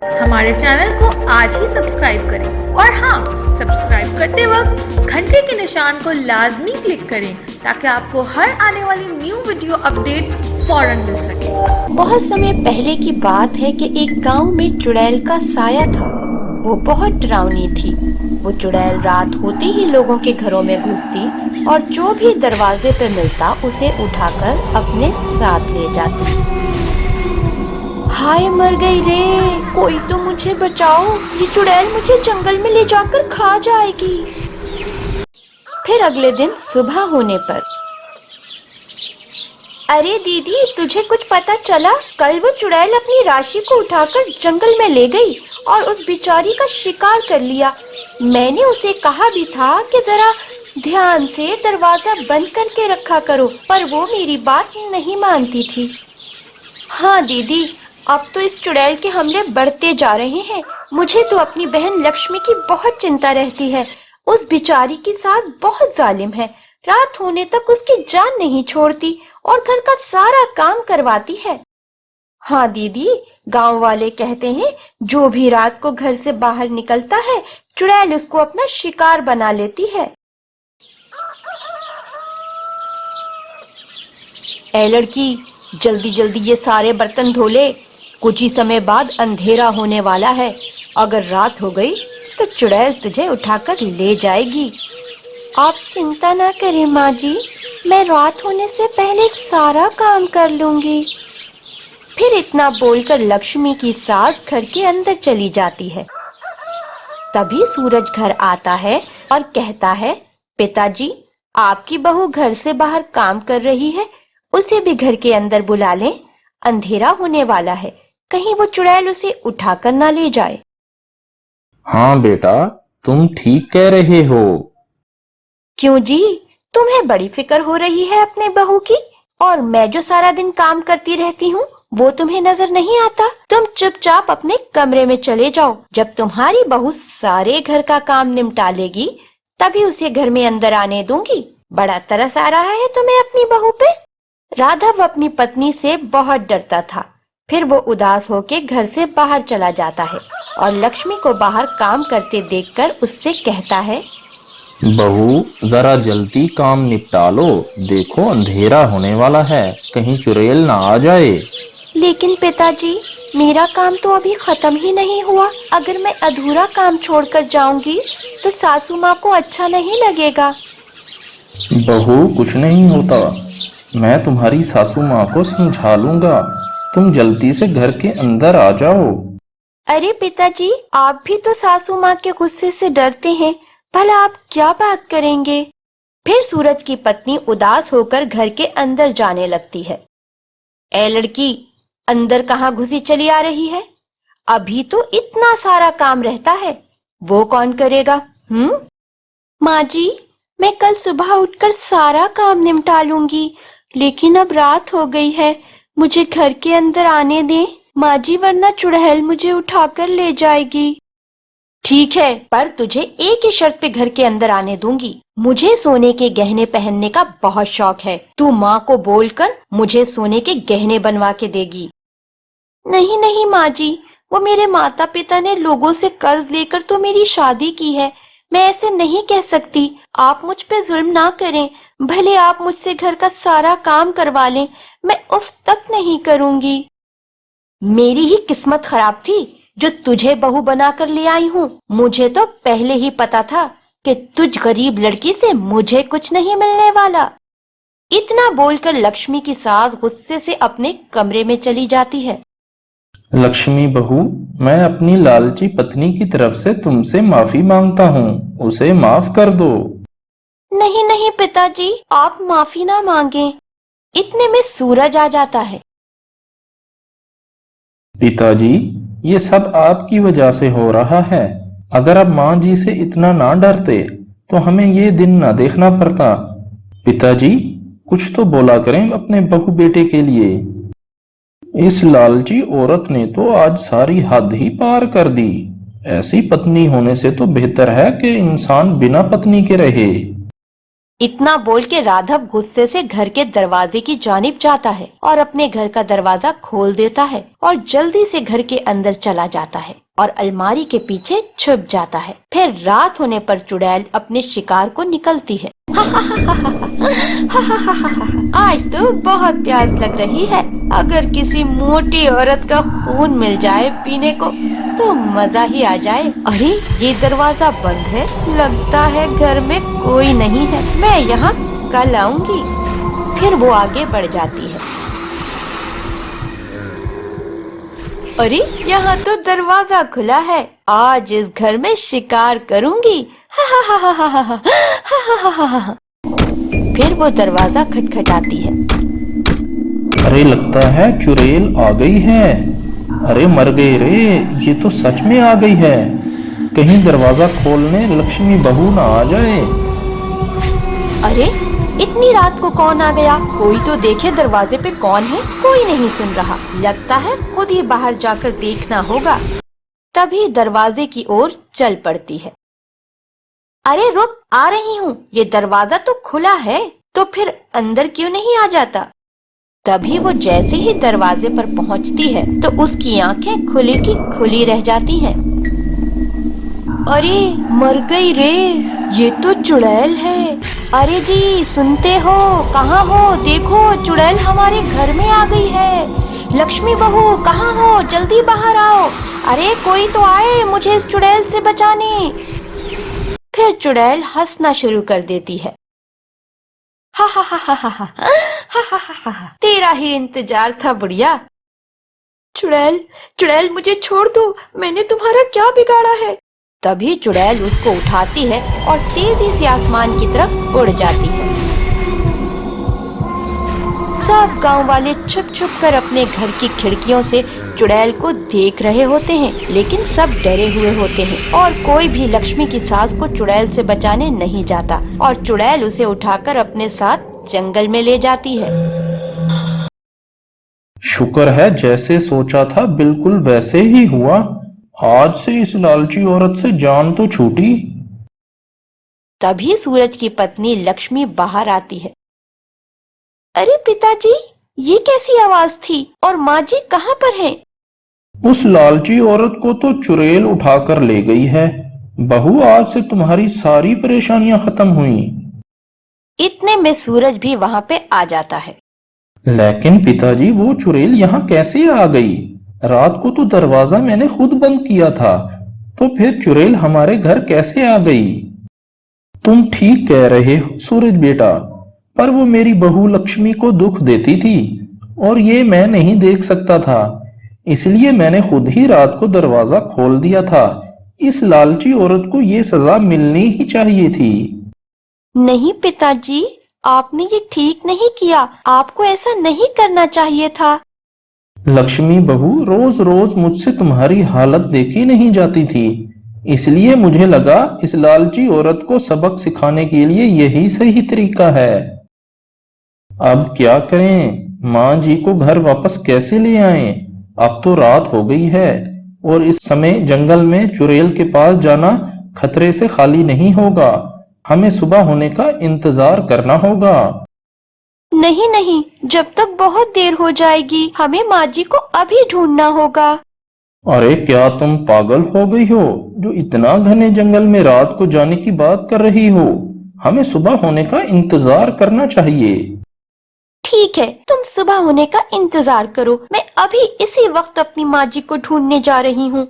हमारे चैनल को आज ही सब्सक्राइब करें और हाँ, सब्सक्राइब करते वक्त घंटे के निशान को लाजमी क्लिक करें ताकि आपको हर आने वाली न्यू वीडियो अपडेट फौरन मिल सके। बहुत समय पहले की बात है कि एक गांव में चुड़ैल का साया था। वो बहुत डरावनी थी। वो चुड़ैल रात होते ही लोगों के घरों में घुसती और जो भी दरवाजे पे मिलता उसे उठाकर अपने साथ ले जाती। हाय मर गई रे, कोई तो मुझे बचाओ, ये चुड़ैल मुझे जंगल में ले जाकर खा जाएगी। फिर अगले दिन सुबह होने पर, अरे दीदी, तुझे कुछ पता चला? कल वो चुड़ैल अपनी राशि को उठाकर जंगल में ले गई और उस बेचारी का शिकार कर लिया। मैंने उसे कहा भी था कि जरा ध्यान से दरवाजा बंद करके रखा करो, पर वो मेरी बात नहीं मानती थी। हाँ दीदी, अब तो इस चुड़ैल के हमले बढ़ते जा रहे हैं। मुझे तो अपनी बहन लक्ष्मी की बहुत चिंता रहती है। उस बेचारी की सास बहुत जालिम है। रात होने तक उसकी जान नहीं छोड़ती और घर का सारा काम करवाती है। हाँ दीदी, गांव वाले कहते हैं जो भी रात को घर से बाहर निकलता है, चुड़ैल उसको अपना शिकार बना लेती है। ए लड़की, जल्दी जल्दी ये सारे बर्तन धो ले। कुछ ही समय बाद अंधेरा होने वाला है। अगर रात हो गई तो चुड़ैल तुझे उठाकर ले जाएगी। आप चिंता ना करें माँ जी, मैं रात होने से पहले सारा काम कर लूंगी। फिर इतना बोलकर लक्ष्मी की सास घर के अंदर चली जाती है। तभी सूरज घर आता है और कहता है, पिताजी, आपकी बहू घर से बाहर काम कर रही है, उसे भी घर के अंदर बुला लें। अंधेरा होने वाला है, कहीं वो चुड़ैल उसे उठाकर ना ले जाए। हाँ बेटा, तुम ठीक कह रहे हो। क्यों जी, तुम्हें बड़ी फिक्र हो रही है अपने बहू की? और मैं जो सारा दिन काम करती रहती हूँ वो तुम्हें नजर नहीं आता? तुम चुपचाप अपने कमरे में चले जाओ। जब तुम्हारी बहू सारे घर का काम निपटा लेगी तभी उसे घर में अंदर आने दूंगी। बड़ा तरस आ रहा है तुम्हें अपनी बहू पे। राघव अपनी पत्नी से बहुत डरता था। फिर वो उदास होकर घर से बाहर चला जाता है और लक्ष्मी को बाहर काम करते देखकर उससे कहता है, बहू, जरा जल्दी काम निपटा लो। देखो अंधेरा होने वाला है, कहीं चुड़ैल ना आ जाए। लेकिन पिताजी, मेरा काम तो अभी खत्म ही नहीं हुआ। अगर मैं अधूरा काम छोड़कर जाऊंगी तो सासू माँ को अच्छा नहीं लगेगा। बहू, कुछ नहीं होता, मैं तुम्हारी सासू माँ को समझा लूंगा। तुम जल्दी से घर के अंदर आ जाओ। अरे पिताजी, आप भी तो सासू माँ के गुस्से से डरते हैं, भला आप क्या बात करेंगे? फिर सूरज की पत्नी उदास होकर घर के अंदर जाने लगती है। ए लड़की, अंदर कहाँ घुसी चली आ रही है? अभी तो इतना सारा काम रहता है, वो कौन करेगा? माँ जी, मैं कल सुबह उठकर सारा काम निपटा लूंगी, लेकिन अब रात हो गई है। मुझे घर के अंदर आने दें माँ जी, वरना चुड़ैल मुझे उठाकर ले जाएगी। ठीक है, पर तुझे एक ही शर्त पे घर के अंदर आने दूंगी। मुझे सोने के गहने पहनने का बहुत शौक है। तू माँ को बोलकर मुझे सोने के गहने बनवा के देगी। नहीं नहीं माँ जी, वो मेरे माता पिता ने लोगों से कर्ज लेकर तो मेरी शादी की है। मैं ऐसे नहीं कह सकती। आप मुझ पे जुल्म ना करें। भले आप मुझसे घर का सारा काम करवा लें, मैं उफ तक नहीं करूंगी। मेरी ही किस्मत खराब थी जो तुझे बहू बनाकर ले आई हूँ। मुझे तो पहले ही पता था कि तुझ गरीब लड़की से मुझे कुछ नहीं मिलने वाला। इतना बोलकर लक्ष्मी की सास गुस्से से अपने कमरे में चली जाती है। लक्ष्मी बहू, मैं अपनी लालची पत्नी की तरफ से तुमसे माफी मांगता हूँ, उसे माफ कर दो। नहीं नहीं पिताजी, आप माफी ना मांगे। इतने में सूरज आ जाता है। पिताजी, ये सब आपकी वजह से हो रहा है। अगर आप माँ जी से इतना ना डरते तो हमें ये दिन ना देखना पड़ता। पिताजी, कुछ तो बोला करें अपने बहू बेटे के लिए। इस लालची औरत ने तो आज सारी हद ही पार कर दी। ऐसी पत्नी होने से तो बेहतर है कि इंसान बिना पत्नी के रहे। इतना बोल के राघव गुस्से से घर के दरवाजे की जानिब जाता है और अपने घर का दरवाजा खोल देता है और जल्दी से घर के अंदर चला जाता है और अलमारी के पीछे छुप जाता है। फिर रात होने पर चुड़ैल अपने शिकार को निकलती है। आज तो बहुत प्यास लग रही है, अगर किसी मोटी औरत का खून मिल जाए पीने को तो मजा ही आ जाए। अरे ये दरवाजा बंद है, लगता है घर में कोई नहीं है, मैं यहाँ कल आऊंगी। फिर वो आगे बढ़ जाती है। अरे यहाँ तो दरवाजा खुला है, आज इस घर में शिकार करूंगी। फिर वो दरवाजा खटखटाती है। अरे लगता है चुड़ैल आ गई है। अरे मर गए रे, ये तो सच में आ गई है। कहीं दरवाजा खोलने लक्ष्मी बहू ना आ जाए। अरे इतनी रात को कौन आ गया? कोई तो देखे दरवाजे पे कौन है। कोई नहीं सुन रहा, लगता है खुद ही बाहर जाकर देखना होगा। तभी दरवाजे की ओर चल पड़ती है। अरे रुक, आ रही हूँ। ये दरवाजा तो खुला है, तो फिर अंदर क्यों नहीं आ जाता? तभी वो जैसे ही दरवाजे पर पहुँचती है तो उसकी आंखें खुली की खुली रह जाती हैं। अरे मर गई रे, ये तो चुड़ैल है। अरे जी सुनते हो, कहाँ हो? देखो चुड़ैल हमारे घर में आ गई है। लक्ष्मी बहू कहाँ हो? जल्दी बाहर आओ। अरे कोई तो आए मुझे इस चुड़ैल से बचाने। फिर चुड़ैल हंसना शुरू कर देती है। हा हा हा हा हा हा हा हा हा हा, तेरा ही इंतजार था बुढ़िया। चुड़ैल चुड़ैल मुझे छोड़ दो, मैंने तुम्हारा क्या बिगाड़ा है? तभी चुड़ैल उसको उठाती है और तेजी से आसमान की तरफ उड़ जाती है। सब गांव वाले छुप छुप कर अपने घर की खिड़कियों से चुड़ैल को देख रहे होते हैं, लेकिन सब डरे हुए होते हैं और कोई भी लक्ष्मी की सास को चुड़ैल से बचाने नहीं जाता और चुड़ैल उसे उठाकर अपने साथ जंगल में ले जाती है। शुक्र है जैसे सोचा था बिल्कुल वैसे ही हुआ। आज से इस लालची औरत से जान तो छूटी। तभी सूरज की पत्नी लक्ष्मी बाहर आती है। अरे पिताजी, ये कैसी आवाज थी और माँ जी कहाँ पर हैं? उस लालची औरत को तो चुड़ैल उठाकर ले गई है। बहू आज से तुम्हारी सारी परेशानियां खत्म हुई। इतने में सूरज भी वहाँ पे आ जाता है। लेकिन पिताजी वो चुड़ैल यहाँ कैसे आ गई? रात को तो दरवाजा मैंने खुद बंद किया था, तो फिर चुड़ैल हमारे घर कैसे आ गई? तुम ठीक कह रहे हो सूरज बेटा, पर वो मेरी बहू लक्ष्मी को दुख देती थी और ये मैं नहीं देख सकता था, इसलिए मैंने खुद ही रात को दरवाजा खोल दिया था। इस लालची औरत को ये सजा मिलनी ही चाहिए थी। नहीं पिताजी, आपने ये ठीक नहीं किया, आपको ऐसा नहीं करना चाहिए था। लक्ष्मी बहू, रोज रोज मुझसे तुम्हारी हालत देखी नहीं जाती थी, इसलिए मुझे लगा इस लालची औरत को सबक सिखाने के लिए यही सही तरीका है। अब क्या करें? माँ जी को घर वापस कैसे ले आएं? अब तो रात हो गई है और इस समय जंगल में चुड़ैल के पास जाना खतरे से खाली नहीं होगा। हमें सुबह होने का इंतजार करना होगा। नहीं नहीं, जब तक बहुत देर हो जाएगी, हमें माँ जी को अभी ढूंढना होगा। अरे क्या तुम पागल हो गई हो जो इतना घने जंगल में रात को जाने की बात कर रही हो? हमें सुबह होने का इंतजार करना चाहिए। ठीक है, तुम सुबह होने का इंतजार करो, मैं अभी इसी वक्त अपनी माँ जी को ढूंढने जा रही हूँ।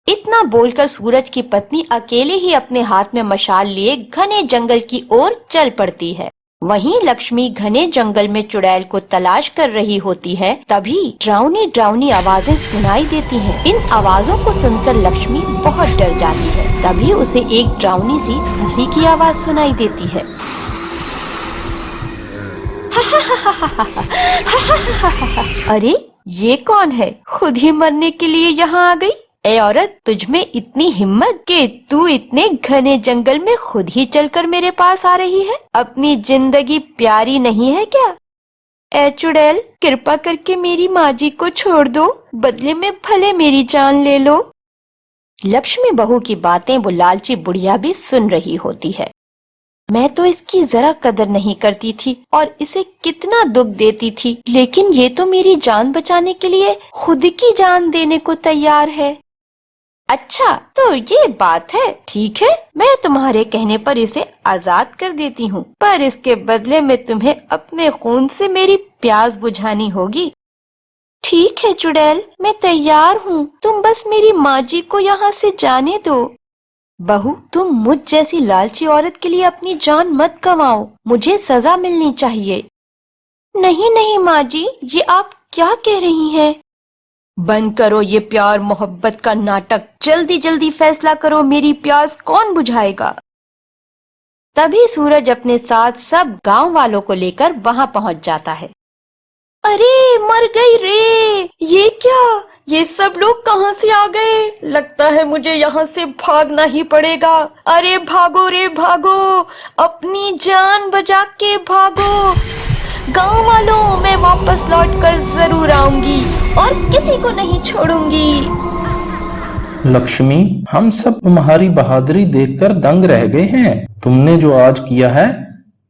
इतना बोलकर सूरज की पत्नी अकेले ही अपने हाथ में मशाल लिए घने जंगल की ओर चल पड़ती है। वहीं लक्ष्मी घने जंगल में चुड़ैल को तलाश कर रही होती है। तभी ड्राउनी ड्राउनी आवाजें सुनाई देती हैं। इन आवाजों को सुनकर लक्ष्मी बहुत डर जाती है। तभी उसे एक ड्राउनी सी हंसी की आवाज सुनाई देती है। अरे ये कौन है? खुद ही मरने के लिए यहाँ आ गई। ए औरत, तुझमें इतनी हिम्मत कि तू इतने घने जंगल में खुद ही चलकर मेरे पास आ रही है? अपनी जिंदगी प्यारी नहीं है क्या? ए चुड़ैल, कृपा करके मेरी माँ जी को छोड़ दो, बदले में भले मेरी जान ले लो। लक्ष्मी बहू की बातें वो लालची बुढ़िया भी सुन रही होती है। मैं तो इसकी जरा कदर नहीं करती थी और इसे कितना दुख देती थी, लेकिन ये तो मेरी जान बचाने के लिए खुद की जान देने को तैयार है। अच्छा, तो ये बात है, ठीक है, मैं तुम्हारे कहने पर इसे आजाद कर देती हूँ, पर इसके बदले में तुम्हें अपने खून से मेरी प्यास बुझानी होगी। ठीक है चुड़ैल, मैं तैयार हूँ, तुम बस मेरी माँ जी को यहाँ से जाने दो। बहू, तुम मुझ जैसी लालची औरत के लिए अपनी जान मत गंवाओ, मुझे सजा मिलनी चाहिए। नहीं नहीं माँ जी, ये आप क्या कह रही हैं? बंद करो ये प्यार मोहब्बत का नाटक, जल्दी जल्दी फैसला करो, मेरी प्यास कौन बुझाएगा। तभी सूरज अपने साथ सब गांव वालों को लेकर वहां पहुंच जाता है। अरे मर गई रे, ये क्या, ये सब लोग कहाँ से आ गए? लगता है मुझे यहाँ से भागना ही पड़ेगा। अरे भागो रे भागो, अपनी जान बचा के भागो। गांव वालों, मैं वापस लौटकर जरूर आऊंगी और किसी को नहीं छोड़ूंगी। लक्ष्मी, हम सब तुम्हारी बहादुरी देखकर दंग रह गए हैं। तुमने जो आज किया है,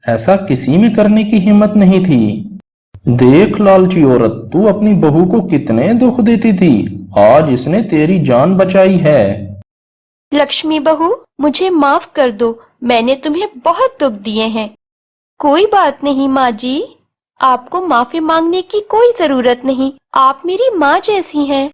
ऐसा किसी में करने की हिम्मत नहीं थी। देख लालची औरत, तू अपनी बहू को कितने दुख देती थी, आज इसने तेरी जान बचाई है। लक्ष्मी बहू, मुझे माफ कर दो, मैंने तुम्हें बहुत दुख दिए हैं। कोई बात नहीं माँ जी, आपको माफी मांगने की कोई जरूरत नहीं, आप मेरी माँ जैसी हैं।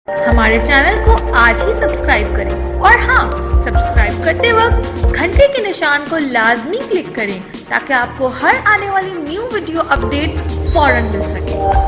हमारे चैनल को आज ही सब्सक्राइब करें और हाँ, सब्सक्राइब करते वक्त घंटे के निशान को लाजमी क्लिक करें ताकि आपको हर आने वाली न्यू वीडियो अपडेट फौरन मिल सके।